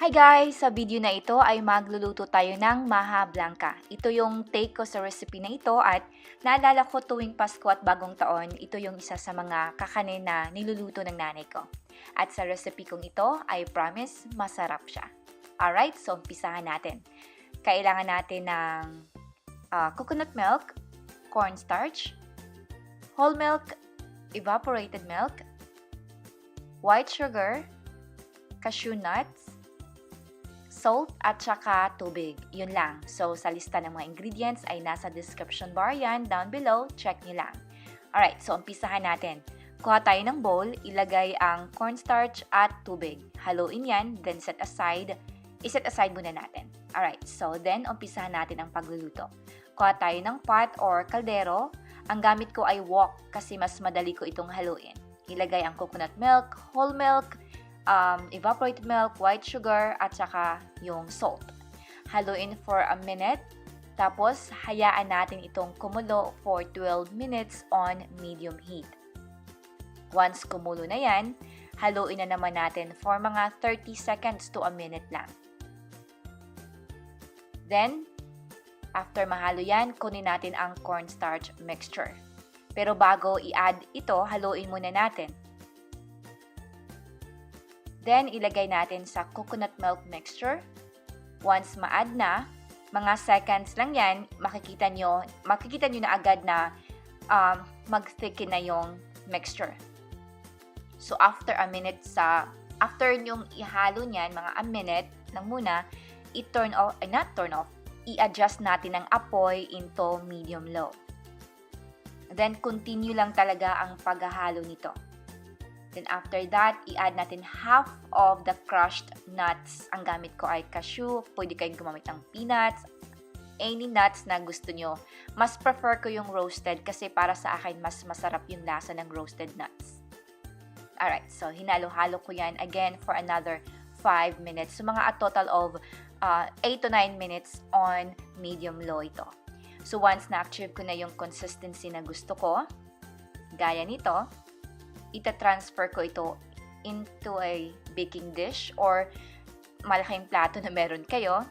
Hi guys! Sa video na ito ay magluluto tayo ng Maja Blanca. Ito yung take ko sa recipe na ito at naalala ko tuwing Pasko at Bagong Taon, ito yung isa sa mga kakanin na niluluto ng nanay ko. At sa recipe kong ito, I promise, masarap siya. Alright, so umpisahan natin. Kailangan natin ng coconut milk, cornstarch, whole milk, evaporated milk, white sugar, cashew nuts, salt at saka tubig. Yun lang. So, sa lista ng mga ingredients ay nasa description bar yan. Down below, check nyo lang. Alright, so umpisahan natin. Kuha tayo ng bowl, ilagay ang cornstarch at tubig. Haluin yan, then iset aside muna natin. Alright, so then umpisahan natin ang pagluluto. Kuha tayo ng pot or kaldero. Ang gamit ko ay wok kasi mas madali ko itong haluin. Ilagay ang coconut milk, whole milk, evaporated milk, white sugar, at saka yung salt. Haluin for a minute, tapos hayaan natin itong kumulo for 12 minutes on medium heat. Once kumulo na yan, haluin na naman natin for mga 30 seconds to a minute lang. Then, after mahalo yan, kunin natin ang cornstarch mixture. Pero bago i-add ito, haluin muna natin. Then, ilagay natin sa coconut milk mixture. Once ma-add na, mga seconds lang yan, makikita nyo na agad na mag-thicken na yung mixture. So, after after nyong ihalo nyan, mga a minute lang muna, i-adjust natin ang apoy into medium-low. Then, continue lang talaga ang paghahalo nito. Then after that, i-add natin half of the crushed nuts. Ang gamit ko ay cashew. Pwede kayong gumamit ng peanuts. Any nuts na gusto nyo. Mas prefer ko yung roasted kasi para sa akin mas masarap yung lasa ng roasted nuts. Alright, so hinalo-halo ko yan again for another 5 minutes. So mga a total of 8 to 9 minutes on medium-low ito. So once na-achieve ko na yung consistency na gusto ko, gaya nito, ita-transfer ko ito into a baking dish or malaking plato na meron kayo.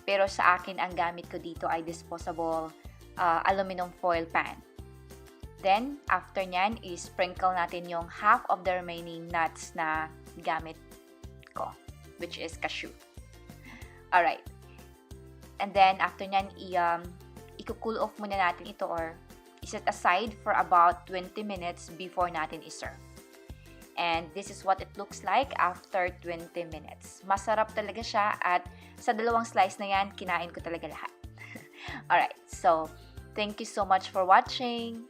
Pero sa akin, ang gamit ko dito ay disposable aluminum foil pan. Then, after nyan, i-sprinkle natin yung half of the remaining nuts na gamit ko, which is cashew. Alright. And then, after nyan, i-cool off muna natin ito or i-set aside for about 20 minutes before natin i-serve. And this is what it looks like after 20 minutes. Masarap talaga siya at sa dalawang slice na yan, kinain ko talaga lahat. Alright, so thank you so much for watching.